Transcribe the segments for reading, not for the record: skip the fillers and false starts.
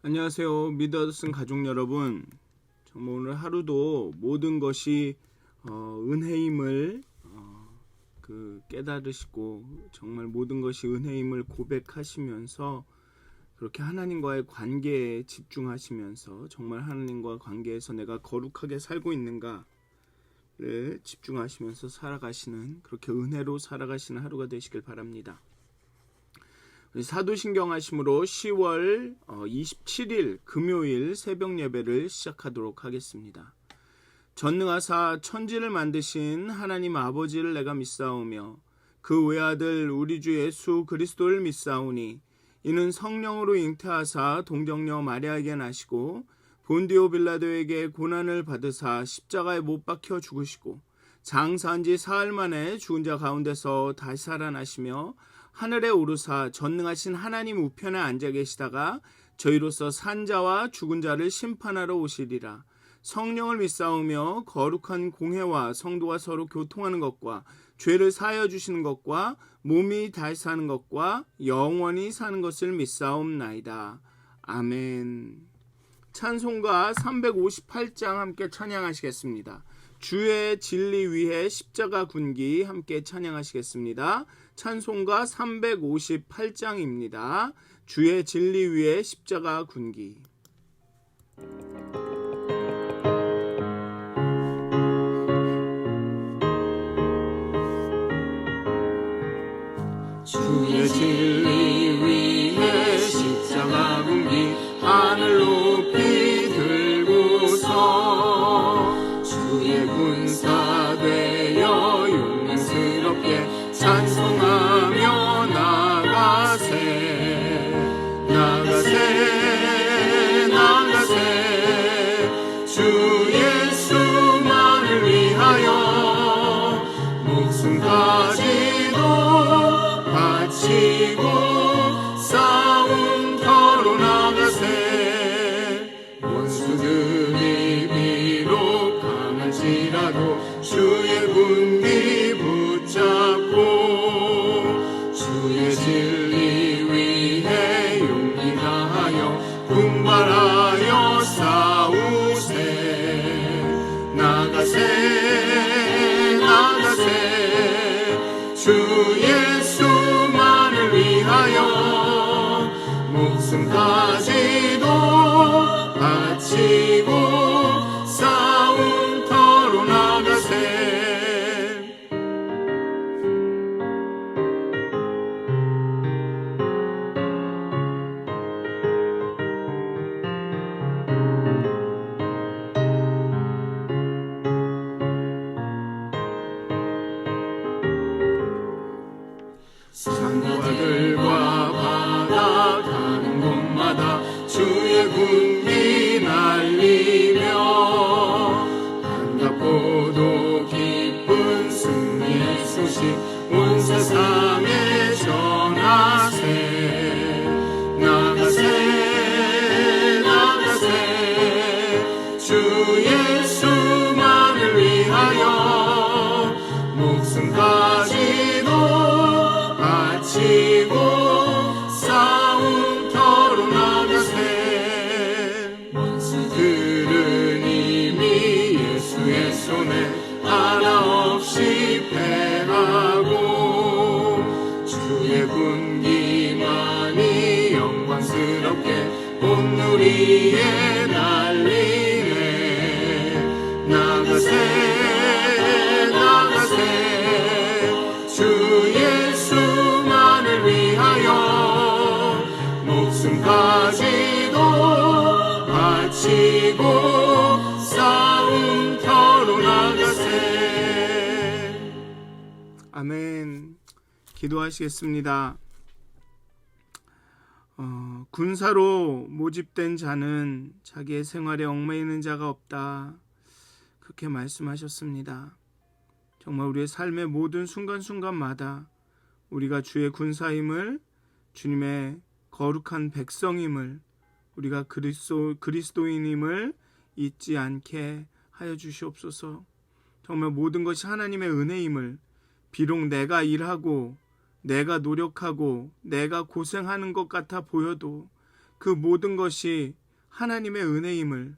안녕하세요. 미더슨 가족 여러분. 정말 오늘 하루도 모든 것이 은혜임을 깨달으시고 정말 모든 것이 은혜임을 고백하시면서 그렇게 하나님과의 관계에 집중하시면서 정말 하나님과 관계에서 내가 거룩하게 살고 있는가를 집중하시면서 살아가시는, 그렇게 은혜로 살아가시는 하루가 되시길 바랍니다. 사도신경 하심으로 10월 27일 금요일 새벽 예배를 시작하도록 하겠습니다. 전능하사 천지를 만드신 하나님 아버지를 내가 믿사오며 그 외아들 우리 주 예수 그리스도를 믿사오니 이는 성령으로 잉태하사 동정녀 마리아에게 나시고 본디오 빌라도에게 고난을 받으사 십자가에 못 박혀 죽으시고 장사한 지 사흘 만에 죽은 자 가운데서 다시 살아나시며 하늘에 오르사 전능하신 하나님 우편에 앉아 계시다가 저희로서 산 자와 죽은 자를 심판하러 오시리라. 성령을 믿사오며 거룩한 공회와 성도가 서로 교통하는 것과 죄를 사하여 주시는 것과 몸이 다시 사는 것과 영원히 사는 것을 믿사옵나이다. 아멘. 찬송가 358장 함께 찬양하시겠습니다. 주의 진리 위에 십자가 군기 함께 찬양하시겠습니다. 찬송가 358장입니다. 주의 진리 위에 십자가 군기. 주의 진리 위에 십자가 군기 하늘 높이 들고서 주의 군사 되어 용맹스럽게 찬송하며 나가세 주 예수만을 위하여 목숨까지도 바치고 싸움터로 나가세 원수들이 비록 강할지라도 주의 군기 붙잡고 주의 진리 위해 용기 다하여 분발하여 싸우세 나가세 주 예수만을 위하여 목숨까지도 바치고 싸움터로 나가세. 산과들과 바다 가는 곳마다 주의 군기 날리며 반갑고도 기쁜 승리의 소식 온 세상에 전하세 나가세 주 예수만을 위하여 목숨까지도 바치고 싸움터로 나가세 원수들은 이미 예수의 손에 하나 없이 패하고 주의 군기만이 영광스럽게 온누리에 날리네 나가세 주 예수만을 위하여 목숨까지도 바치고 싸움터로 나가세. 아멘. 기도하시겠습니다. 군사로 모집된 자는 자기의 생활에 얽매이는 자가 없다. 그렇게 말씀하셨습니다. 정말 우리의 삶의 모든 순간순간마다 우리가 주의 군사임을, 주님의 거룩한 백성임을, 우리가 그리스도인임을 잊지 않게 하여 주시옵소서. 정말 모든 것이 하나님의 은혜임을, 비록 내가 일하고 내가 노력하고 내가 고생하는 것 같아 보여도 그 모든 것이 하나님의 은혜임을,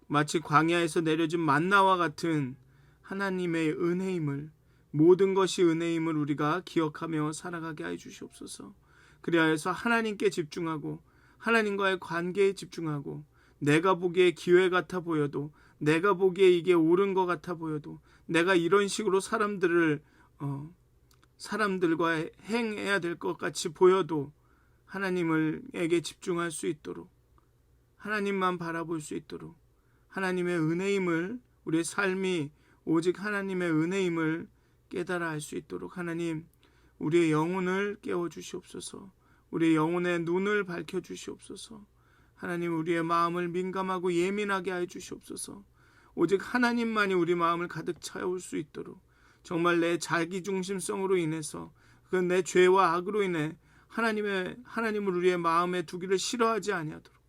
마치 광야에서 내려진 만나와 같은 하나님의 은혜임을, 모든 것이 은혜임을 우리가 기억하며 살아가게 해 주시옵소서. 그리하여서 하나님께 집중하고 하나님과의 관계에 집중하고, 내가 보기에 기회 같아 보여도, 내가 보기에 이게 옳은 것 같아 보여도, 내가 이런 식으로 사람들과 행해야 될 것 같이 보여도 하나님에게 집중할 수 있도록, 하나님만 바라볼 수 있도록, 하나님의 은혜임을, 우리의 삶이 오직 하나님의 은혜임을 깨달아 알 수 있도록 하나님, 우리의 영혼을 깨워주시옵소서. 우리의 영혼의 눈을 밝혀주시옵소서. 하나님, 우리의 마음을 민감하고 예민하게 하여 주시옵소서. 오직 하나님만이 우리 마음을 가득 채울 수 있도록, 정말 내 자기중심성으로 인해서, 그 내 죄와 악으로 인해 하나님을 우리의 마음에 두기를 싫어하지 아니하도록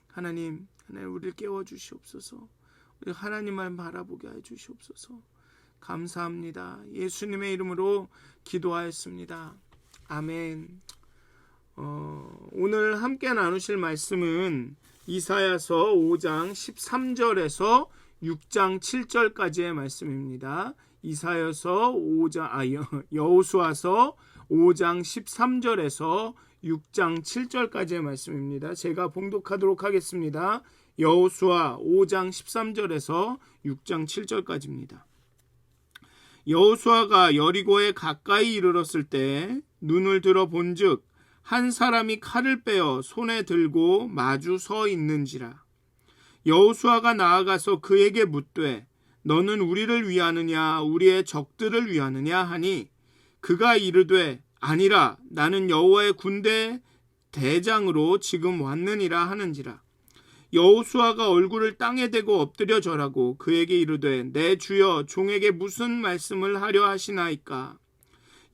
하나님 우리를 깨워주시옵소서. 우리 하나님만 바라보게 해 주시옵소서. 감사합니다. 예수님의 이름으로 기도하였습니다. 아멘. 오늘 함께 나누실 말씀은 이사야서 5장 13절에서 6장 7절까지의 말씀입니다. 이사야서 5장, 여호수아서 5장 13절에서 6장 7절까지의 말씀입니다. 제가 봉독하도록 하겠습니다. 여호수아 5장 13절에서 6장 7절까지입니다. 여호수아가 여리고에 가까이 이르렀을 때 눈을 들어 본즉 한 사람이 칼을 빼어 손에 들고 마주 서 있는지라. 여호수아가 나아가서 그에게 묻되 너는 우리를 위하느냐 우리의 적들을 위하느냐 하니 그가 이르되 아니라 나는 여호와의 군대 대장으로 지금 왔느니라 하는지라. 여호수아가 얼굴을 땅에 대고 엎드려 절하고 그에게 이르되 내 주여 종에게 무슨 말씀을 하려 하시나이까.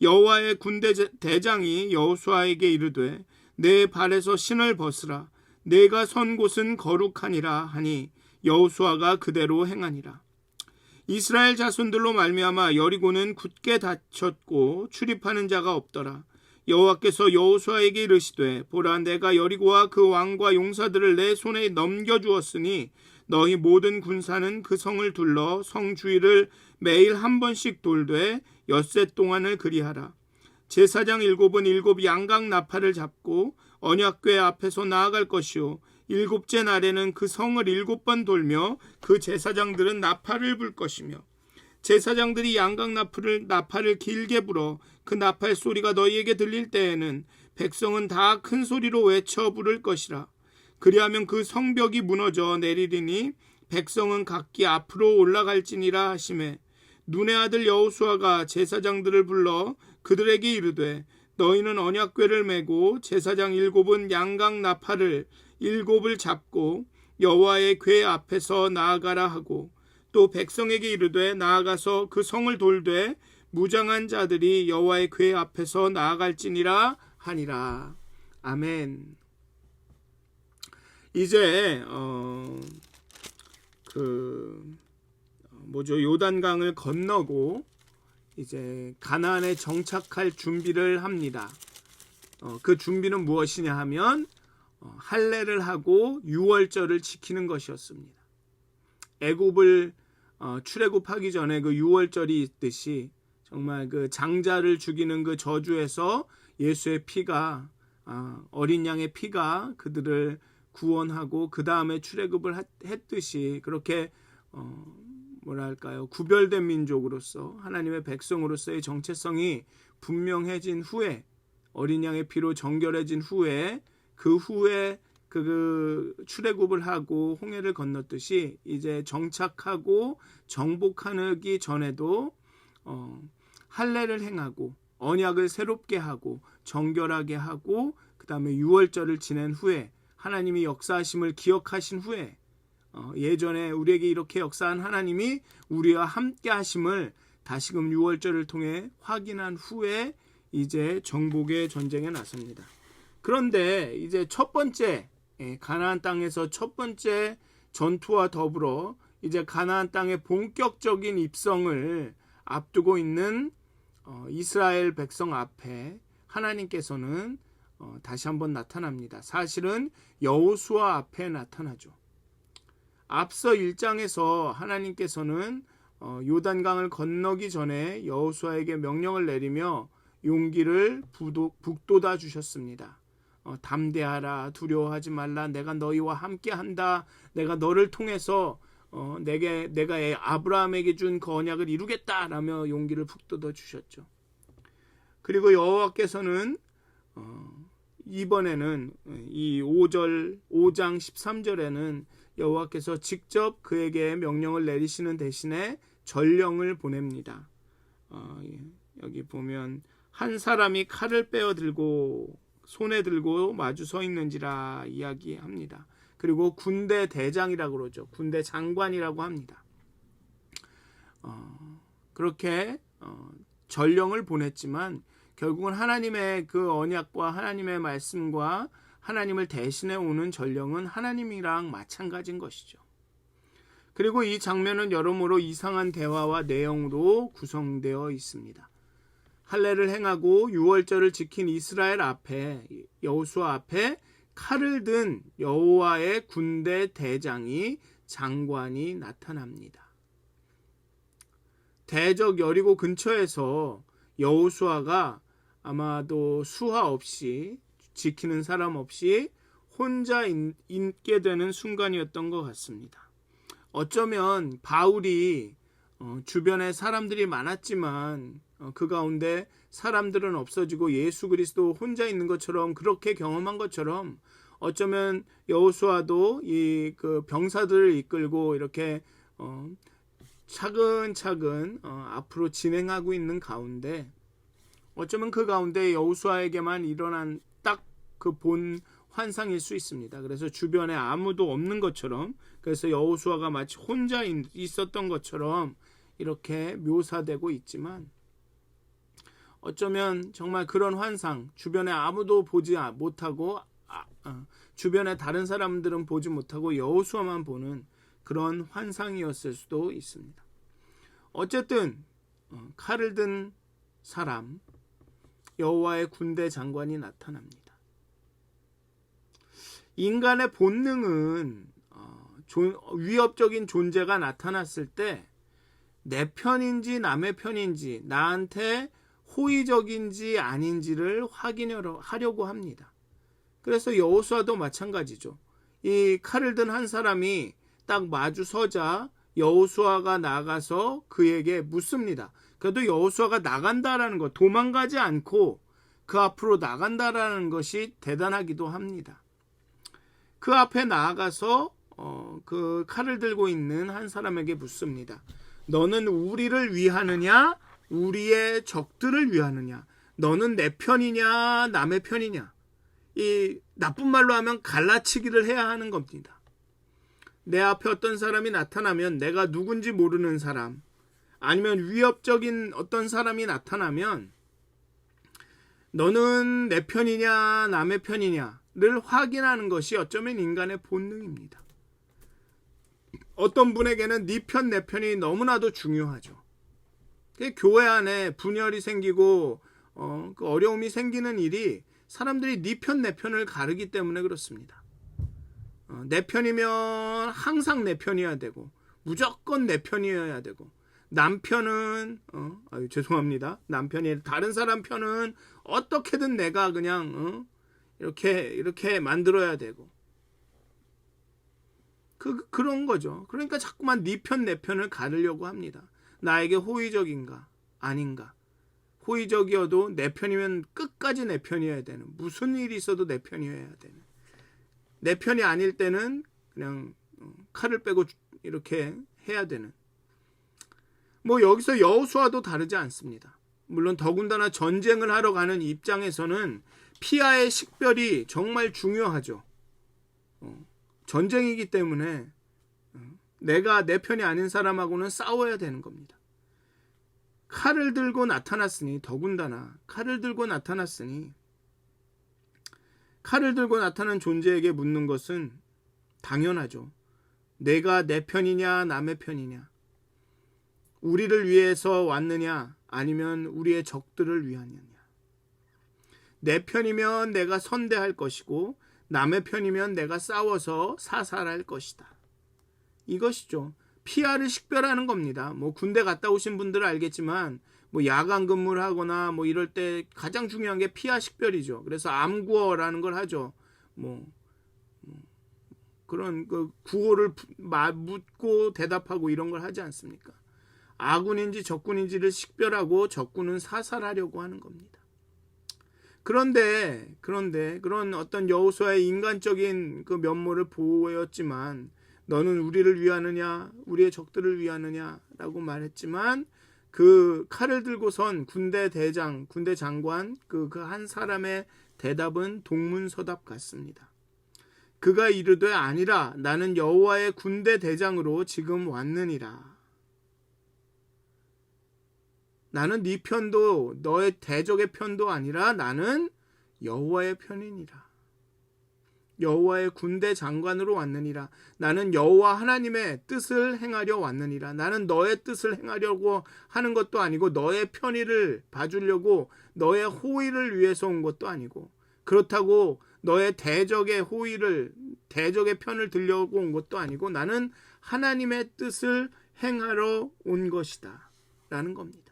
여호와의 군대 대장이 여호수아에게 이르되 내 발에서 신을 벗으라. 내가 선 곳은 거룩하니라 하니 여호수아가 그대로 행하니라. 이스라엘 자손들로 말미암아 여리고는 굳게 닫혔고 출입하는 자가 없더라. 여호와께서 여호수아에게 이르시되 보라 내가 여리고와 그 왕과 용사들을 내 손에 넘겨주었으니 너희 모든 군사는 그 성을 둘러 성 주위를 매일 한 번씩 돌되 엿새 동안을 그리하라. 제사장 7은 7 양각 나팔을 잡고 언약궤 앞에서 나아갈 것이요 7째 날에는 그 성을 7번 돌며 그 제사장들은 나팔을 불 것이며 제사장들이 양각 나팔을 길게 불어 그 나팔 소리가 너희에게 들릴 때에는 백성은 다 큰 소리로 외쳐 부를 것이라. 그리하면 그 성벽이 무너져 내리리니 백성은 각기 앞으로 올라갈지니라 하시매 눈의 아들 여호수아가 제사장들을 불러 그들에게 이르되 너희는 언약궤를 메고 제사장 7은 양각 나팔을 7을 잡고 여호와의 궤 앞에서 나아가라 하고 또 백성에게 이르되 나아가서 그 성을 돌되 무장한 자들이 여호와의 궤 앞에서 나아갈지니라 하니라. 아멘. 이제 요단강을 건너고 이제 가나안에 정착할 준비를 합니다. 그 준비는 무엇이냐 하면 할례를 하고 유월절을 지키는 것이었습니다. 애굽을 출애굽하기 전에 그 유월절이 있듯이 정말 그 장자를 죽이는 그 저주에서 예수의 피가 어린 양의 피가 그들을 구원하고 그 다음에 출애굽을 했듯이 그렇게 구별된 민족으로서 하나님의 백성으로서의 정체성이 분명해진 후에 어린 양의 피로 정결해진 후에 그 후에 그 출애굽을 하고 홍해를 건넜듯이 이제 정착하고 정복하기 전에도 할례를 행하고 언약을 새롭게 하고 정결하게 하고 그 다음에 유월절을 지낸 후에 하나님이 역사하심을 기억하신 후에 예전에 우리에게 이렇게 역사한 하나님이 우리와 함께 하심을 다시금 유월절을 통해 확인한 후에 이제 정복의 전쟁에 나섭니다. 그런데 이제 첫 번째 가나안 땅에서 첫 번째 전투와 더불어 이제 가나안 땅의 본격적인 입성을 앞두고 있는 이스라엘 백성 앞에 하나님께서는 다시 한번 나타납니다. 사실은 여호수아 앞에 나타나죠. 앞서 1장에서 하나님께서는 요단강을 건너기 전에 여호수아에게 명령을 내리며 용기를 북돋아 주셨습니다. 담대하라, 두려워하지 말라, 내가 너희와 함께한다, 내가 너를 통해서 내가 아브라함에게 준 그 언약을 이루겠다라며 용기를 북돋아 주셨죠. 그리고 여호와께서는 이번에는 이 5장 13절에는 여호와께서 직접 그에게 명령을 내리시는 대신에 전령을 보냅니다. 여기 보면 한 사람이 칼을 빼어 들고 손에 들고 마주 서 있는지라 이야기합니다. 그리고 군대 대장이라고 그러죠. 군대 장관이라고 합니다. 그렇게 전령을 보냈지만 결국은 하나님의 그 언약과 하나님의 말씀과 하나님을 대신해 오는 전령은 하나님이랑 마찬가지인 것이죠. 그리고 이 장면은 여러모로 이상한 대화와 내용으로 구성되어 있습니다. 할례를 행하고 유월절을 지킨 이스라엘 앞에, 여호수아 앞에 칼을 든 여호와의 군대 대장이, 장관이 나타납니다. 대적 여리고 근처에서 여호수아가 아마도 수하 없이, 지키는 사람 없이 혼자 있게 되는 순간이었던 것 같습니다. 어쩌면 바울이 주변에 사람들이 많았지만 그 가운데 사람들은 없어지고 예수 그리스도 혼자 있는 것처럼, 그렇게 경험한 것처럼 어쩌면 여호수아도 이 그 병사들을 이끌고 이렇게 차근차근 앞으로 진행하고 있는 가운데, 어쩌면 그 가운데 여호수아에게만 일어난 딱 그 본 환상일 수 있습니다. 그래서 주변에 아무도 없는 것처럼, 그래서 여호수아가 마치 혼자 있었던 것처럼 이렇게 묘사되고 있지만, 어쩌면 정말 그런 환상, 주변에 아무도 보지 못하고 주변에 다른 사람들은 보지 못하고 여호수아만 보는 그런 환상이었을 수도 있습니다. 어쨌든 칼을 든 사람, 여호와의 군대 장관이 나타납니다. 인간의 본능은 위협적인 존재가 나타났을 때 내 편인지 남의 편인지, 나한테 호의적인지 아닌지를 확인하려고 합니다. 그래서 여호수아도 마찬가지죠. 이 칼을 든 한 사람이 딱 마주 서자 여호수아가 나가서 그에게 묻습니다. 그래도 여호수아가 나간다라는 것, 도망가지 않고 그 앞으로 나간다라는 것이 대단하기도 합니다. 그 앞에 나아가서 그 칼을 들고 있는 한 사람에게 묻습니다. 너는 우리를 위하느냐, 우리의 적들을 위하느냐? 너는 내 편이냐, 남의 편이냐? 이 나쁜 말로 하면 갈라치기를 해야 하는 겁니다. 내 앞에 어떤 사람이 나타나면, 내가 누군지 모르는 사람, 아니면 위협적인 어떤 사람이 나타나면 너는 내 편이냐 남의 편이냐를 확인하는 것이 어쩌면 인간의 본능입니다. 어떤 분에게는 네 편, 내 편이 너무나도 중요하죠. 교회 안에 분열이 생기고 그 어려움이 생기는 일이 사람들이 네 편, 내 편을 가르기 때문에 그렇습니다. 내 편이면 항상 내 편이어야 되고, 무조건 내 편이어야 되고, 남편은 죄송합니다. 남편이 다른 사람 편은 어떻게든 내가 그냥 이렇게 만들어야 되고, 그런 거죠. 그러니까 자꾸만 네 편, 내 편을 가르려고 합니다. 나에게 호의적인가 아닌가. 호의적이어도 내 편이면 끝까지 내 편이어야 되는, 무슨 일이 있어도 내 편이어야 되는, 내 편이 아닐 때는 그냥 칼을 빼고 이렇게 해야 되는. 여기서 여호수아도 다르지 않습니다. 물론 더군다나 전쟁을 하러 가는 입장에서는 피하의 식별이 정말 중요하죠. 전쟁이기 때문에 내가 내 편이 아닌 사람하고는 싸워야 되는 겁니다. 칼을 들고 나타났으니, 더군다나 칼을 들고 나타났으니, 칼을 들고 나타난 존재에게 묻는 것은 당연하죠. 내가 내 편이냐 남의 편이냐, 우리를 위해서 왔느냐 아니면 우리의 적들을 위하느냐. 내 편이면 내가 선대할 것이고 남의 편이면 내가 싸워서 사살할 것이다. 이것이죠. 피아를 식별하는 겁니다. 뭐 군대 갔다 오신 분들은 알겠지만 뭐 야간 근무를 하거나 뭐 이럴 때 가장 중요한 게 피아 식별이죠. 그래서 암구어라는 걸 하죠. 뭐 그런 그 구호를 묻고 대답하고 이런 걸 하지 않습니까? 아군인지 적군인지를 식별하고 적군은 사살하려고 하는 겁니다. 그런데 그런 어떤 여호수아의 인간적인 그 면모를 보였지만 너는 우리를 위하느냐 우리의 적들을 위하느냐라고 말했지만 그 칼을 들고선 군대 대장 군대 장관 그 한 사람의 대답은 동문서답 같습니다. 그가 이르되 아니라 나는 여호와의 군대 대장으로 지금 왔느니라. 나는 네 편도 너의 대적의 편도 아니라 나는 여호와의 편이니라. 여호와의 군대 장관으로 왔느니라. 나는 여호와 하나님의 뜻을 행하려 왔느니라. 나는 너의 뜻을 행하려고 하는 것도 아니고 너의 편의를 봐주려고 너의 호의를 위해서 온 것도 아니고 그렇다고 너의 대적의 편을 들려고 온 것도 아니고 나는 하나님의 뜻을 행하러 온 것이다 라는 겁니다.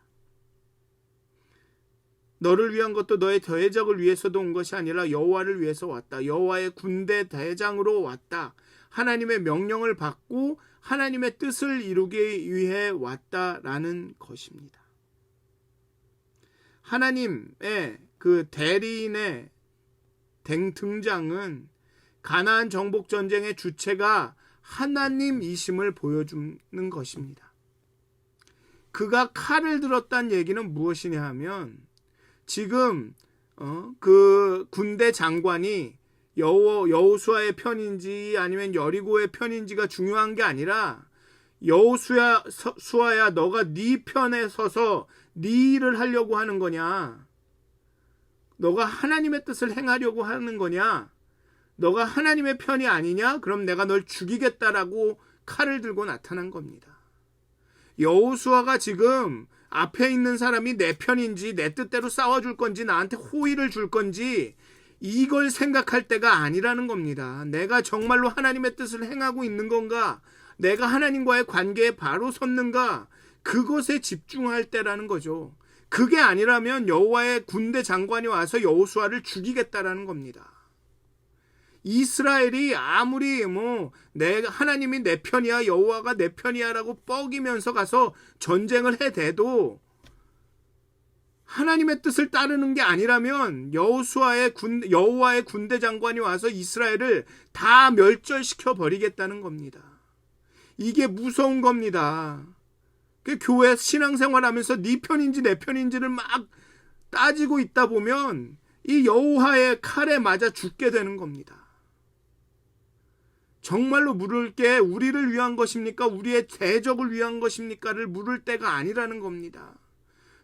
너를 위한 것도 너의 대적을 위해서도 온 것이 아니라 여호와를 위해서 왔다. 여호와의 군대 대장으로 왔다. 하나님의 명령을 받고 하나님의 뜻을 이루기 위해 왔다라는 것입니다. 하나님의 그 대리인의 등장은 가나안 정복 전쟁의 주체가 하나님이심을 보여주는 것입니다. 그가 칼을 들었다는 얘기는 무엇이냐 하면 지금 그 군대 장관이 여호수아의 편인지 아니면 여리고의 편인지가 중요한 게 아니라 여호수아야 너가 네 편에 서서 네 일을 하려고 하는 거냐? 너가 하나님의 뜻을 행하려고 하는 거냐? 너가 하나님의 편이 아니냐? 그럼 내가 널 죽이겠다라고 칼을 들고 나타난 겁니다. 여호수아가 지금 앞에 있는 사람이 내 편인지 내 뜻대로 싸워줄 건지 나한테 호의를 줄 건지 이걸 생각할 때가 아니라는 겁니다. 내가 정말로 하나님의 뜻을 행하고 있는 건가? 내가 하나님과의 관계에 바로 섰는가? 그것에 집중할 때라는 거죠. 그게 아니라면 여호와의 군대 장관이 와서 여호수아를 죽이겠다라는 겁니다. 이스라엘이 아무리 하나님이 내 편이야 여호와가 내 편이야라고 뻐기면서 가서 전쟁을 해대도 하나님의 뜻을 따르는 게 아니라면 여호와의 군대 장관이 와서 이스라엘을 다 멸절시켜 버리겠다는 겁니다. 이게 무서운 겁니다. 교회 신앙생활하면서 네 편인지 내 편인지를 막 따지고 있다 보면 이 여호와의 칼에 맞아 죽게 되는 겁니다. 정말로 물을 게 우리를 위한 것입니까? 우리의 대적을 위한 것입니까를 물을 때가 아니라는 겁니다.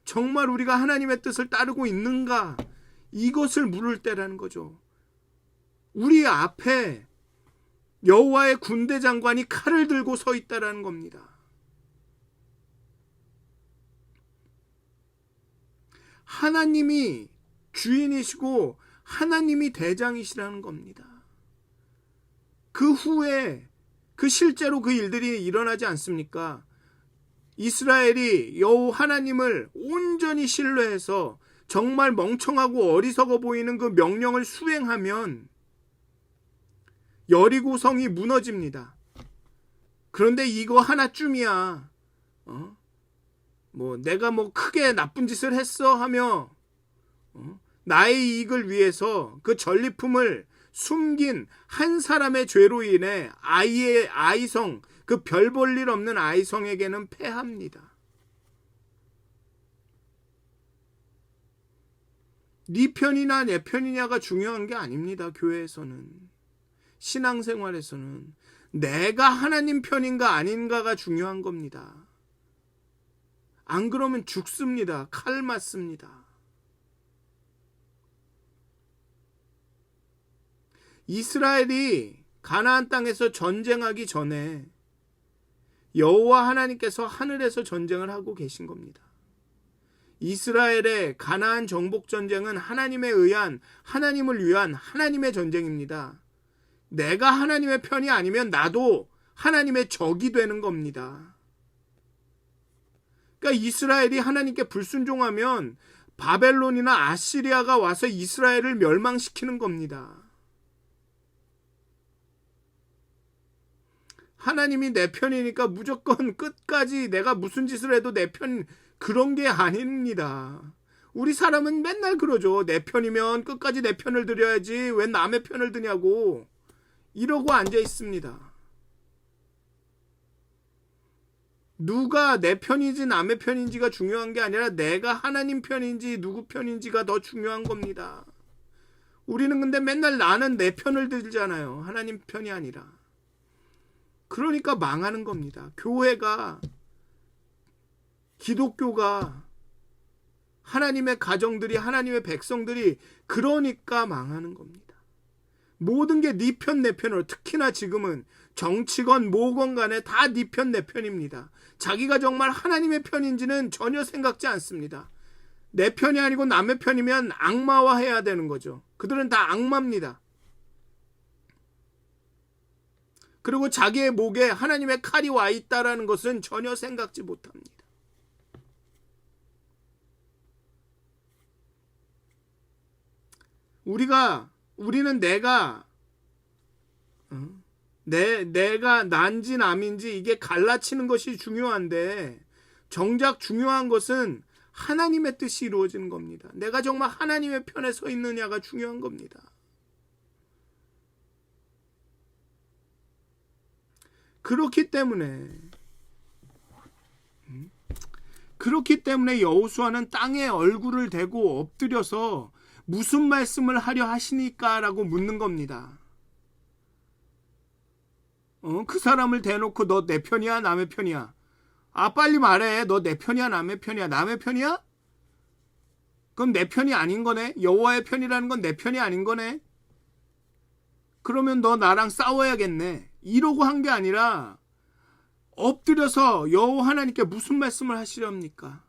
정말 우리가 하나님의 뜻을 따르고 있는가? 이것을 물을 때라는 거죠. 우리 앞에 여호와의 군대 장관이 칼을 들고 서 있다라는 겁니다. 하나님이 주인이시고 하나님이 대장이시라는 겁니다. 그 후에 실제로 그 일들이 일어나지 않습니까? 이스라엘이 여호와 하나님을 온전히 신뢰해서 정말 멍청하고 어리석어 보이는 그 명령을 수행하면 여리고 성이 무너집니다. 그런데 이거 하나쯤이야. 내가 크게 나쁜 짓을 했어 하며 나의 이익을 위해서 그 전리품을 숨긴 한 사람의 죄로 인해 아이성 그 별 볼 일 없는 아이성에게는 패합니다. 네 편이나 내 편이냐가 중요한 게 아닙니다. 교회에서는 신앙생활에서는 내가 하나님 편인가 아닌가가 중요한 겁니다. 안 그러면 죽습니다. 칼 맞습니다. 이스라엘이 가나안 땅에서 전쟁하기 전에 여호와 하나님께서 하늘에서 전쟁을 하고 계신 겁니다. 이스라엘의 가나안 정복 전쟁은 하나님에 의한, 하나님을 위한 하나님의 전쟁입니다. 내가 하나님의 편이 아니면 나도 하나님의 적이 되는 겁니다. 그러니까 이스라엘이 하나님께 불순종하면 바벨론이나 아시리아가 와서 이스라엘을 멸망시키는 겁니다. 하나님이 내 편이니까 무조건 끝까지 내가 무슨 짓을 해도 내 편, 그런 게 아닙니다. 우리 사람은 맨날 그러죠. 내 편이면 끝까지 내 편을 들여야지 왜 남의 편을 드냐고 이러고 앉아 있습니다. 누가 내 편인지 남의 편인지가 중요한 게 아니라 내가 하나님 편인지 누구 편인지가 더 중요한 겁니다. 우리는 근데 맨날 나는 내 편을 들잖아요. 하나님 편이 아니라. 그러니까 망하는 겁니다. 교회가, 기독교가, 하나님의 가정들이, 하나님의 백성들이 그러니까 망하는 겁니다. 모든 게 네 편 내 편으로, 특히나 지금은 정치건 뭐건 간에 다 네 편 내 편입니다. 자기가 정말 하나님의 편인지는 전혀 생각지 않습니다. 내 편이 아니고 남의 편이면 악마화해야 되는 거죠. 그들은 다 악마입니다. 그리고 자기의 목에 하나님의 칼이 와 있다라는 것은 전혀 생각지 못합니다. 우리는 내가 난지 남인지 이게 갈라치는 것이 중요한데, 정작 중요한 것은 하나님의 뜻이 이루어지는 겁니다. 내가 정말 하나님의 편에 서 있느냐가 중요한 겁니다. 그렇기 때문에 여호수아는 땅에 얼굴을 대고 엎드려서 무슨 말씀을 하려 하시니까 라고 묻는 겁니다. 그 사람을 대놓고 너 내 편이야 남의 편이야? 아 빨리 말해. 너 내 편이야 남의 편이야? 남의 편이야? 그럼 내 편이 아닌 거네? 여호와의 편이라는 건 내 편이 아닌 거네? 그러면 너 나랑 싸워야겠네. 이러고 한 게 아니라 엎드려서 여호와 하나님께 무슨 말씀을 하시렵니까?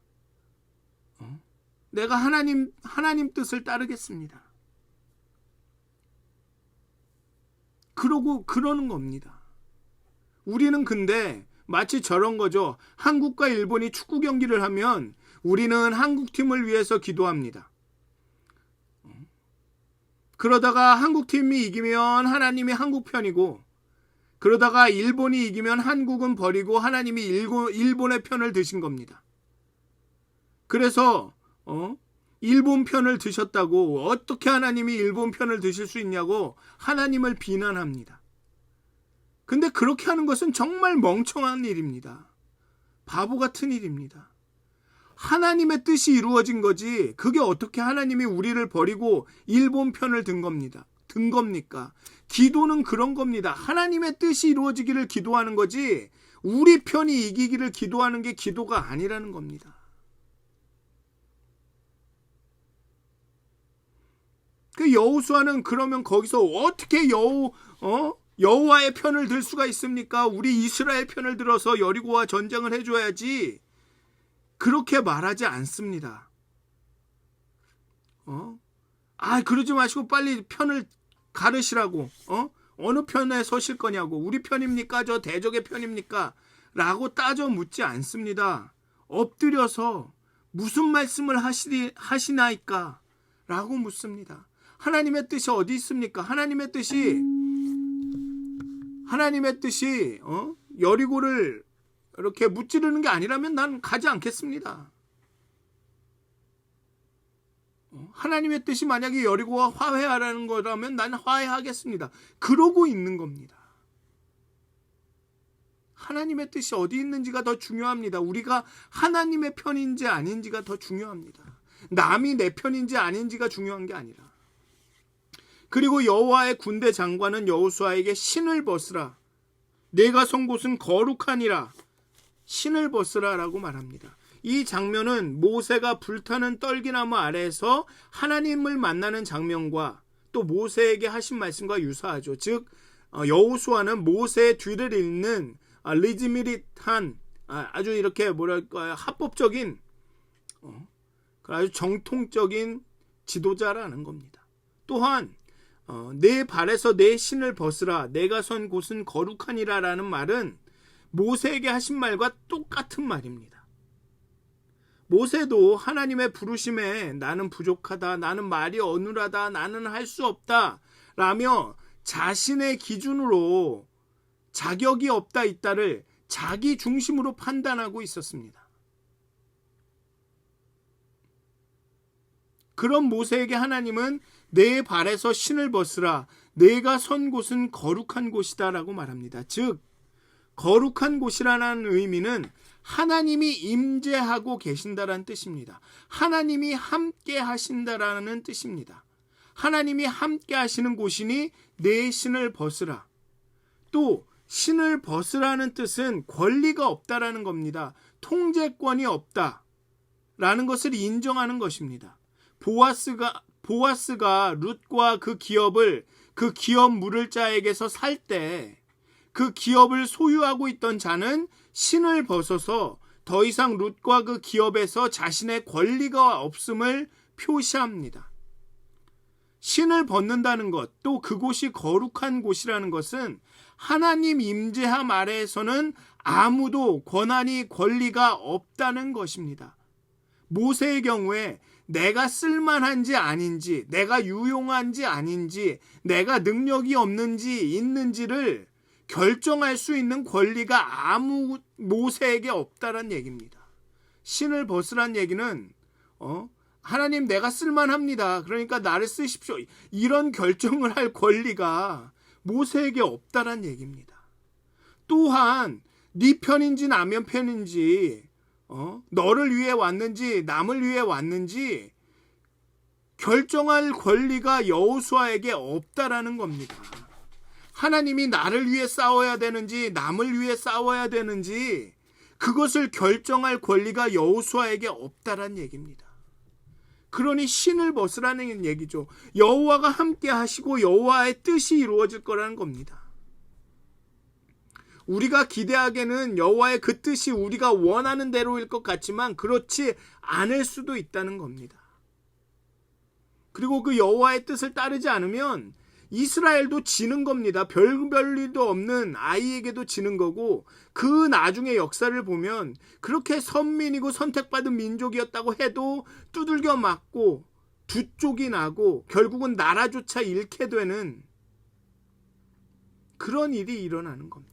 내가 하나님 뜻을 따르겠습니다. 그러는 겁니다. 우리는 근데 마치 저런 거죠. 한국과 일본이 축구 경기를 하면 우리는 한국팀을 위해서 기도합니다. 그러다가 한국팀이 이기면 하나님이 한국 편이고, 그러다가 일본이 이기면 한국은 버리고 하나님이 일본의 편을 드신 겁니다. 그래서 일본 편을 드셨다고, 어떻게 하나님이 일본 편을 드실 수 있냐고 하나님을 비난합니다. 근데 그렇게 하는 것은 정말 멍청한 일입니다. 바보 같은 일입니다. 하나님의 뜻이 이루어진 거지, 그게 어떻게 하나님이 우리를 버리고 일본 편을 든 겁니까? 기도는 그런 겁니다. 하나님의 뜻이 이루어지기를 기도하는 거지, 우리 편이 이기기를 기도하는 게 기도가 아니라는 겁니다. 그 여호수아는 그러면 거기서 어떻게 여호와의 편을 들 수가 있습니까? 우리 이스라엘 편을 들어서 여리고와 전쟁을 해줘야지. 그렇게 말하지 않습니다. 그러지 마시고 빨리 편을 가르시라고. 어느 편에 서실 거냐고. 우리 편입니까? 저 대적의 편입니까? 라고 따져 묻지 않습니다. 엎드려서 무슨 말씀을 하시나이까? 라고 묻습니다. 하나님의 뜻이 어디 있습니까? 하나님의 뜻이 여리고를 이렇게 무찌르는 게 아니라면 난 가지 않겠습니다. 하나님의 뜻이 만약에 여리고와 화해하라는 거라면 난 화해하겠습니다. 그러고 있는 겁니다. 하나님의 뜻이 어디 있는지가 더 중요합니다. 우리가 하나님의 편인지 아닌지가 더 중요합니다. 남이 내 편인지 아닌지가 중요한 게 아니라. 그리고 여호와의 군대 장관은 여호수아에게 신을 벗으라. 내가 선 곳은 거룩하니라. 신을 벗으라라고 말합니다. 이 장면은 모세가 불타는 떨기나무 아래에서 하나님을 만나는 장면과 또 모세에게 하신 말씀과 유사하죠. 즉 여호수아는 모세의 뒤를 잇는 리즈미릿한 아주 이렇게 뭐랄까요, 합법적인 아주 정통적인 지도자라는 겁니다. 또한 내 발에서 내 신을 벗으라 내가 선 곳은 거룩하니라 라는 말은 모세에게 하신 말과 똑같은 말입니다. 모세도 하나님의 부르심에 나는 부족하다, 나는 말이 어눌하다, 나는 할 수 없다 라며 자신의 기준으로 자격이 없다 있다를 자기 중심으로 판단하고 있었습니다. 그런 모세에게 하나님은 내 발에서 신을 벗으라 내가 선 곳은 거룩한 곳이다 라고 말합니다. 즉 거룩한 곳이라는 의미는 하나님이 임재하고 계신다라는 뜻입니다. 하나님이 함께 하신다라는 뜻입니다. 하나님이 함께 하시는 곳이니 내 신을 벗으라. 또 신을 벗으라는 뜻은 권리가 없다라는 겁니다. 통제권이 없다라는 것을 인정하는 것입니다. 보아스가 룻과 그 기업 물을 자에게서 살 때 그 기업을 소유하고 있던 자는 신을 벗어서 더 이상 룻과 그 기업에서 자신의 권리가 없음을 표시합니다. 신을 벗는다는 것, 또 그곳이 거룩한 곳이라는 것은 하나님 임재함 아래에서는 아무도 권한이 권리가 없다는 것입니다. 모세의 경우에 내가 쓸만한지 아닌지, 내가 유용한지 아닌지, 내가 능력이 없는지 있는지를 결정할 수 있는 권리가 아무 모세에게 없다란 얘기입니다. 신을 벗으란 얘기는 하나님 내가 쓸만합니다. 그러니까 나를 쓰십시오. 이런 결정을 할 권리가 모세에게 없다란 얘기입니다. 또한 네 편인지 남의 편인지 너를 위해 왔는지 남을 위해 왔는지 결정할 권리가 여호수아에게 없다라는 겁니다. 하나님이 나를 위해 싸워야 되는지 남을 위해 싸워야 되는지 그것을 결정할 권리가 여호수아에게 없다란 얘기입니다. 그러니 신을 벗으라는 얘기죠. 여호와가 함께 하시고 여호와의 뜻이 이루어질 거라는 겁니다. 우리가 기대하기에는 여호와의 그 뜻이 우리가 원하는 대로일 것 같지만 그렇지 않을 수도 있다는 겁니다. 그리고 그 여호와의 뜻을 따르지 않으면 이스라엘도 지는 겁니다. 별일도 없는 아이에게도 지는 거고 그 나중에 역사를 보면 그렇게 선민이고 선택받은 민족이었다고 해도 두들겨 맞고 두 쪽이 나고 결국은 나라조차 잃게 되는 그런 일이 일어나는 겁니다.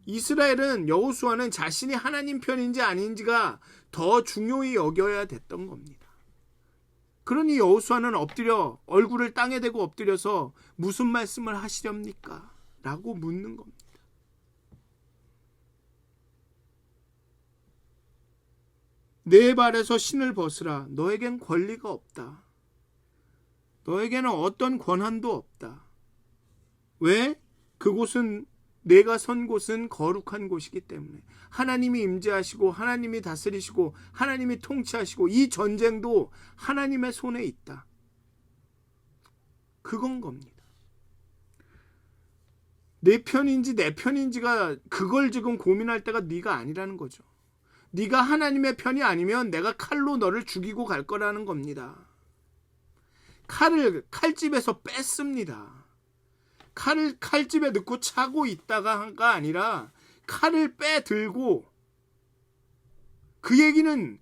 이스라엘은 여호수아는 자신이 하나님 편인지 아닌지가 더 중요히 여겨야 됐던 겁니다. 그러니 여호수아는 엎드려 얼굴을 땅에 대고 엎드려서 무슨 말씀을 하시렵니까? 라고 묻는 겁니다. 내 발에서 신을 벗으라. 너에겐 권리가 없다. 너에게는 어떤 권한도 없다. 왜? 그곳은 내가 선 곳은 거룩한 곳이기 때문에 하나님이 임재하시고 하나님이 다스리시고 하나님이 통치하시고 이 전쟁도 하나님의 손에 있다. 그건 겁니다. 내 편인지 내 편인지가 그걸 지금 고민할 때가 네가 아니라는 거죠. 네가 하나님의 편이 아니면 내가 칼로 너를 죽이고 갈 거라는 겁니다. 칼을 칼집에서 뺐습니다. 칼을 칼집에 넣고 차고 있다가가 아니라 칼을 빼들고 그 얘기는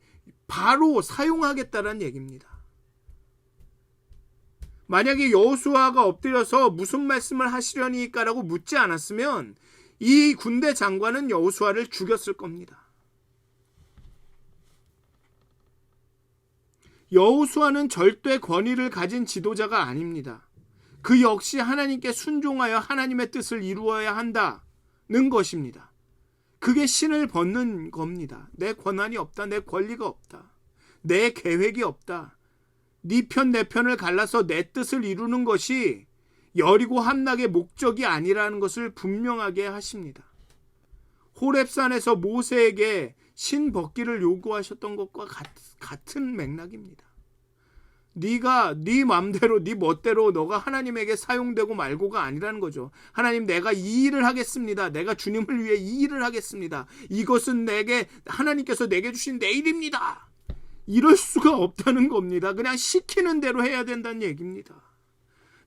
바로 사용하겠다는 얘기입니다. 만약에 여호수아가 엎드려서 무슨 말씀을 하시려니까라고 묻지 않았으면 이 군대 장관은 여호수아를 죽였을 겁니다. 여호수아는 절대 권위를 가진 지도자가 아닙니다. 그 역시 하나님께 순종하여 하나님의 뜻을 이루어야 한다는 것입니다. 그게 신을 벗는 겁니다. 내 권한이 없다. 내 권리가 없다. 내 계획이 없다. 네 편 내 편을 갈라서 내 뜻을 이루는 것이 여리고 함락의 목적이 아니라는 것을 분명하게 하십니다. 호렙산에서 모세에게 신 벗기를 요구하셨던 것과 같은 맥락입니다. 네가 네 맘대로 네 멋대로 너가 하나님에게 사용되고 말고가 아니라는 거죠. 하나님 내가 이 일을 하겠습니다. 내가 주님을 위해 이 일을 하겠습니다. 이것은 내게 하나님께서 내게 주신 내 일입니다. 이럴 수가 없다는 겁니다. 그냥 시키는 대로 해야 된다는 얘기입니다.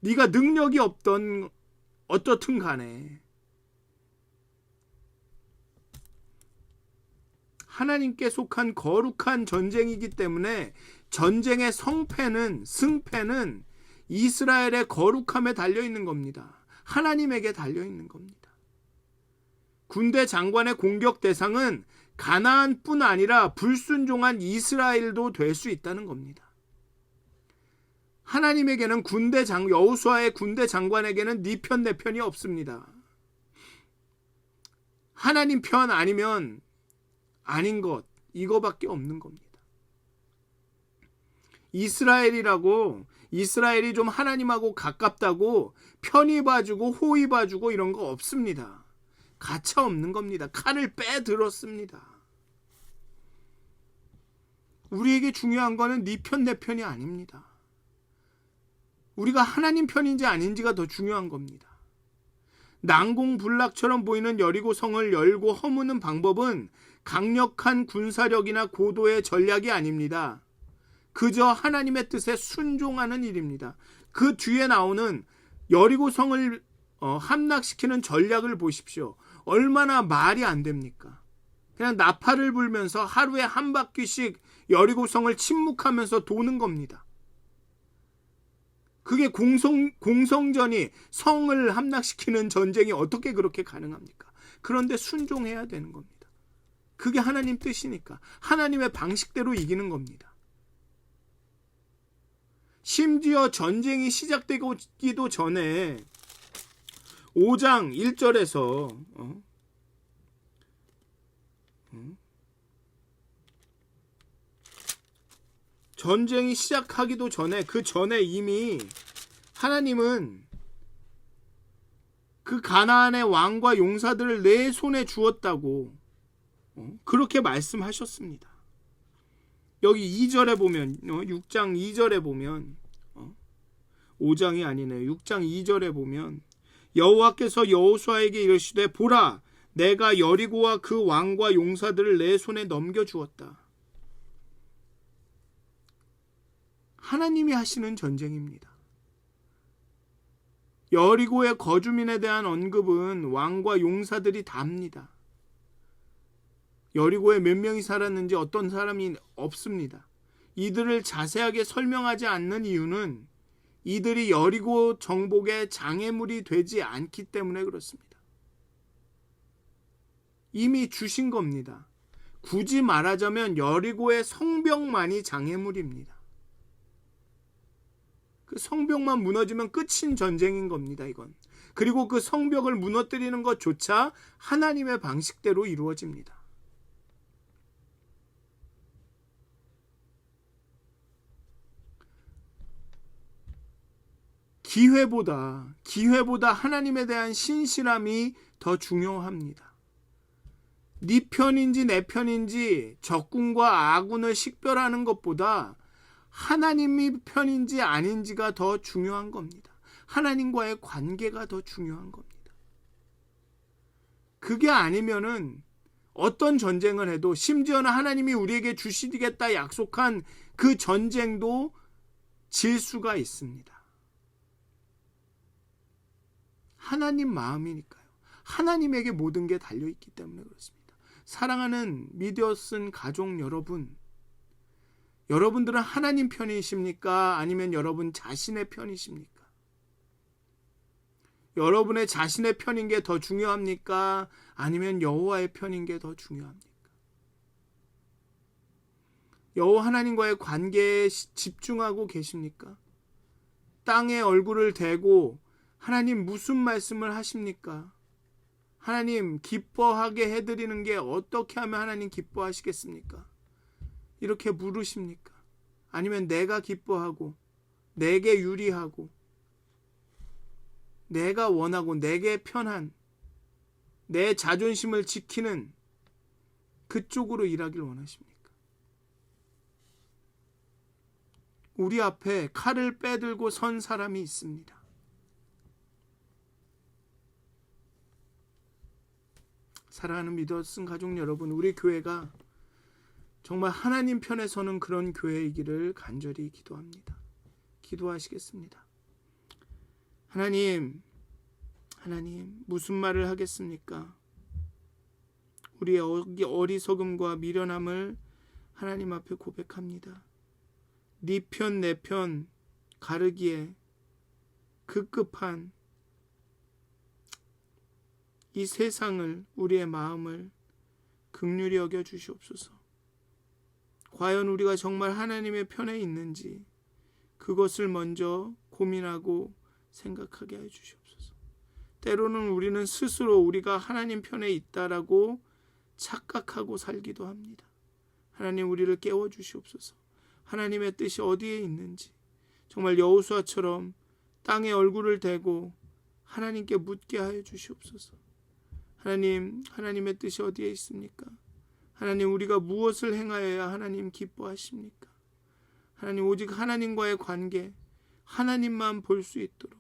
네가 능력이 없던 어떻든 간에 하나님께 속한 거룩한 전쟁이기 때문에 전쟁의 승패는 이스라엘의 거룩함에 달려있는 겁니다. 하나님에게 달려있는 겁니다. 군대 장관의 공격 대상은 가나안뿐 아니라 불순종한 이스라엘도 될 수 있다는 겁니다. 하나님에게는 여호수아의 군대 장관에게는 네 편 내 편이 없습니다. 하나님 편 아니면 아닌 것, 이거밖에 없는 겁니다. 이스라엘이 좀 하나님하고 가깝다고 편히 봐주고 호의 봐주고 이런 거 없습니다. 가차 없는 겁니다. 칼을 빼들었습니다. 우리에게 중요한 거는 네 편 내 편이 아닙니다. 우리가 하나님 편인지 아닌지가 더 중요한 겁니다. 난공불락처럼 보이는 여리고성을 열고 허무는 방법은 강력한 군사력이나 고도의 전략이 아닙니다. 그저 하나님의 뜻에 순종하는 일입니다. 그 뒤에 나오는 여리고성을 함락시키는 전략을 보십시오. 얼마나 말이 안 됩니까? 그냥 나팔을 불면서 하루에 한 바퀴씩 여리고성을 침묵하면서 도는 겁니다. 그게 공성전이 성을 함락시키는 전쟁이 어떻게 그렇게 가능합니까? 그런데 순종해야 되는 겁니다. 그게 하나님 뜻이니까 하나님의 방식대로 이기는 겁니다. 심지어 전쟁이 시작되기도 전에 5장 1절에서 전쟁이 시작하기도 전에 그 전에 이미 하나님은 그 가나안의 왕과 용사들을 내 손에 주었다고 그렇게 말씀하셨습니다. 여기 2절에 보면 6장 2절에 보면 5장이 아니네요. 6장 2절에 보면 여호와께서 여호수아에게 이르시되 보라 내가 여리고와 그 왕과 용사들을 내 손에 넘겨주었다. 하나님이 하시는 전쟁입니다. 여리고의 거주민에 대한 언급은 왕과 용사들이 다 합니다. 여리고에 몇 명이 살았는지 어떤 사람이 없습니다. 이들을 자세하게 설명하지 않는 이유는 이들이 여리고 정복의 장애물이 되지 않기 때문에 그렇습니다. 이미 주신 겁니다. 굳이 말하자면 여리고의 성벽만이 장애물입니다. 그 성벽만 무너지면 끝인 전쟁인 겁니다. 이건. 그리고 그 성벽을 무너뜨리는 것조차 하나님의 방식대로 이루어집니다. 기회보다 하나님에 대한 신실함이 더 중요합니다. 네 편인지 내 편인지 적군과 아군을 식별하는 것보다 하나님이 편인지 아닌지가 더 중요한 겁니다. 하나님과의 관계가 더 중요한 겁니다. 그게 아니면은 어떤 전쟁을 해도 심지어는 하나님이 우리에게 주시겠다 약속한 그 전쟁도 질 수가 있습니다. 하나님 마음이니까요. 하나님에게 모든 게 달려있기 때문에 그렇습니다. 사랑하는 미디어슨 가족 여러분, 여러분들은 하나님 편이십니까? 아니면 여러분 자신의 편이십니까? 여러분의 자신의 편인 게 더 중요합니까? 아니면 여호와의 편인 게 더 중요합니까? 여호와 하나님과의 관계에 집중하고 계십니까? 땅에 얼굴을 대고 하나님 무슨 말씀을 하십니까? 하나님 기뻐하게 해드리는 게 어떻게 하면 하나님 기뻐하시겠습니까? 이렇게 물으십니까? 아니면 내가 기뻐하고 내게 유리하고 내가 원하고 내게 편한 내 자존심을 지키는 그쪽으로 일하길 원하십니까? 우리 앞에 칼을 빼들고 선 사람이 있습니다. 사랑하는 믿었은 가족 여러분, 우리 교회가 정말 하나님 편에 서는 그런 교회이기를 간절히 기도합니다. 기도하시겠습니다. 하나님 무슨 말을 하겠습니까? 우리의 어리석음과 미련함을 하나님 앞에 고백합니다. 네 편 내 편 가르기에 급급한 이 세상을, 우리의 마음을 긍휼히 여겨 주시옵소서. 과연 우리가 정말 하나님의 편에 있는지 그것을 먼저 고민하고 생각하게 해 주시옵소서. 때로는 우리는 스스로 우리가 하나님 편에 있다라고 착각하고 살기도 합니다. 하나님, 우리를 깨워 주시옵소서. 하나님의 뜻이 어디에 있는지 정말 여호수아처럼 땅에 얼굴을 대고 하나님께 묻게 하여 주시옵소서. 하나님, 하나님의 뜻이 어디에 있습니까? 하나님, 우리가 무엇을 행하여야 하나님 기뻐하십니까? 하나님, 오직 하나님과의 관계, 하나님만 볼 수 있도록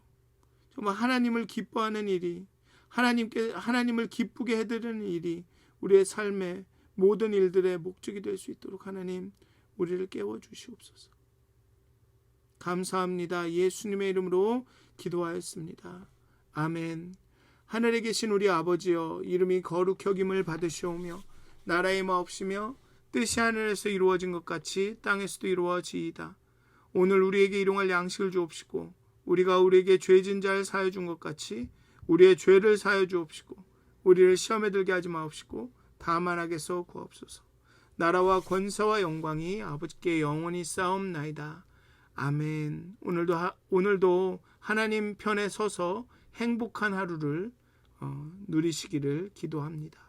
정말 하나님을 기뻐하는 일이, 하나님을 기쁘게 해드리는 일이 우리의 삶의 모든 일들의 목적이 될 수 있도록 하나님, 우리를 깨워 주시옵소서. 감사합니다. 예수님의 이름으로 기도하였습니다. 아멘. 하늘에 계신 우리 아버지여, 이름이 거룩히 여김을 받으시오며 나라의 마옵시며 뜻이 하늘에서 이루어진 것 같이 땅에서도 이루어지이다. 오늘 우리에게 일용할 양식을 주옵시고 우리가 우리에게 죄진 자를 사하여 준 것 같이 우리의 죄를 사하여 주옵시고 우리를 시험에 들게 하지 마옵시고 다만 악에서 구하옵소서. 나라와 권세와 영광이 아버지께 영원히 쌓옵나이다. 아멘. 오늘도 하나님 편에 서서 행복한 하루를 누리시기를 기도합니다.